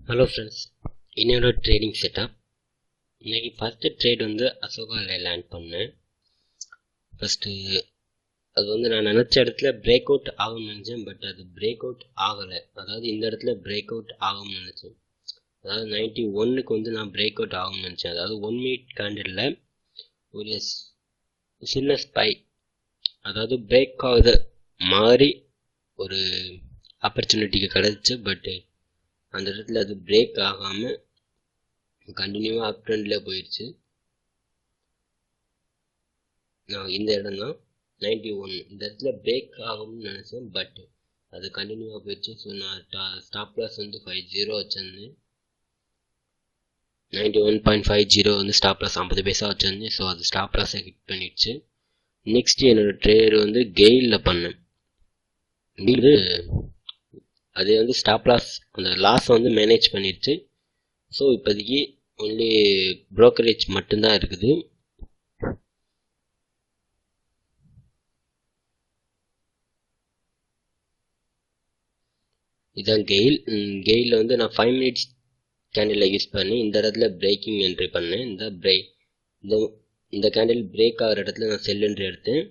Hello friends, இன்னொரு trading setup. இன்றைக்கி first trade அசோகாவில் land பண்ணேன். ஃபஸ்ட்டு அது நான் நினச்ச இடத்துல பிரேக் அவுட் ஆகும்னு நினச்சேன். பட் அது பிரேக் அவுட் ஆகலை. அதாவது இந்த இடத்துல பிரேக் அவுட் ஆகும்னு நினச்சேன். அதாவது 91க்கு நான் பிரேக் அவுட் ஆகும்னு நினச்சேன். அதாவது 1 மினிட் கேண்டில் ஒரு சின்ன ஸ்பை, அதாவது பிரேக் ஆகுது மாதிரி ஒரு ஆப்பர்ச்சுனிட்டிக்கு கிடச்சி. பட்டு அந்த இடத்துல அது பிரேக் ஆகாமல் கண்டினியூவாக அப் ட்ரெண்டில் போயிடுச்சு. நான் இந்த இடம் தான் 91, இந்த இடத்துல பிரேக் ஆகும்னு நினச்சேன். பட் அது கண்டினியூவாக போயிடுச்சு. ஸோ நான் ஸ்டாப் லாஸ் 50 வச்சுருந்தேன். 91.50 ஸ்டாப் லாஸ் 50 பைசா வச்சுருந்தேன். ஸோ அது ஸ்டாப் லாஸை ஹிட் பண்ணிடுச்சு. நெக்ஸ்ட் என்னோட ட்ரேடு கெயிலில் பண்ணேன். இது அது ஸ்டாப் லாஸ் அந்த லாஸ் மேனேஜ் பண்ணிடுச்சு. ஸோ இப்போதைக்கு ஒன்லி ப்ரோக்கரேஜ் மட்டும்தான் இருக்குது. இதான் கெயிலில் நான் 5 மினிட்ஸ் கேண்டில் யூஸ் பண்ணி இந்த இடத்துல பிரேக்கிங் என்ட்ரி பண்ணேன். இந்த கேண்டில் பிரேக் ஆகிற இடத்துல நான் செல் என்ட்ரி எடுத்தேன்.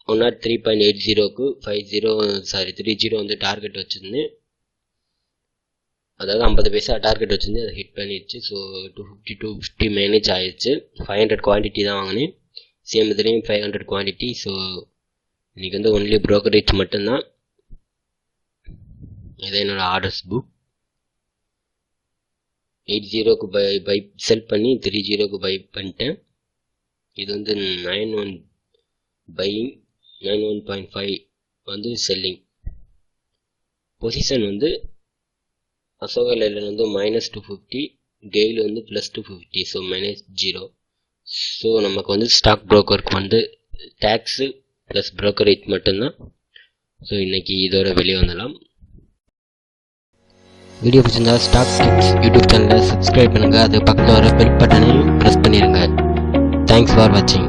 103.80க்கு 30 டார்கெட் வச்சுருந்தேன். அதாவது 50 பைசா டார்கெட் வச்சுருந்தேன். அதை ஹிட் பண்ணிடுச்சு. ஸோ 250 மேனேஜ் ஆயிடுச்சு. 500 குவான்டிட்டி தான் வாங்கினேன். சேம் இதுலேயும் 500 குவான்டிட்டி. ஸோ இன்றைக்கி ஒன்லி ப்ரோக்கரேஜ் மட்டும்தான். இதை என்னோட ஆர்டர்ஸ் புக் 80க்கு பை செல் பண்ணி 30க்கு பை பண்ணிட்டேன். இது 91 பையிங், 91.5 செல்லிங். பொசிஷன் அசோகாவில் -250, கெயில் +250. ஸோ -0. ஸோ நமக்கு ஸ்டாக் ப்ரோக்கருக்கு டேக்ஸு ப்ளஸ் ப்ரோக்கரேஜ் மட்டும்தான். ஸோ இன்றைக்கி இதோட வெளியே வந்துடலாம். வீடியோ பிடிச்சிருந்தா ஸ்டாக் டிப்ஸ் யூடியூப் சேனலை சப்ஸ்கிரைப் பண்ணுங்கள். அது பக்கத்தில் வர பெல் பட்டனையும் ப்ரெஸ் பண்ணிடுங்க. தேங்க்ஸ் ஃபார் வாட்சிங்.